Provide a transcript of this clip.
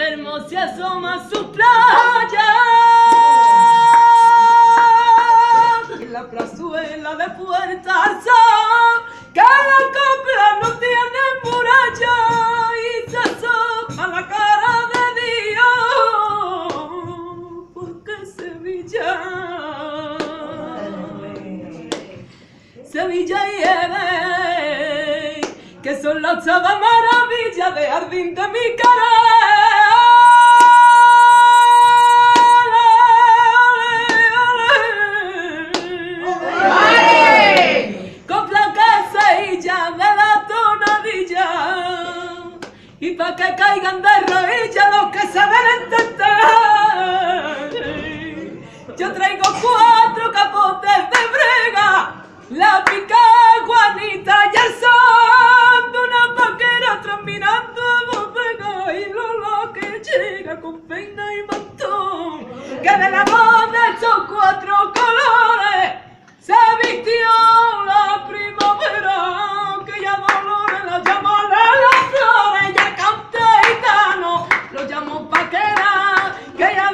Palermo se asoma a su playa. Y la plazuela de Puerta Alzán, que la copla no tiene muralla y se asoma la cara de Dios, porque Sevilla y que son la octava maravilla de jardín de mi copla que se ya de la tonadilla y pa' que caigan de rodillas los que saben entender. Yo traigo 4 capotes de brega, la pica Juanita y el son de una vaquera atrás mirando a bodega y Lola que llega con peina y mantón, que de la voz de estos 4 colores se vistió la primavera, que ya Dolores la llama las flores, ya canta gitano, lo llamo paquera, que ya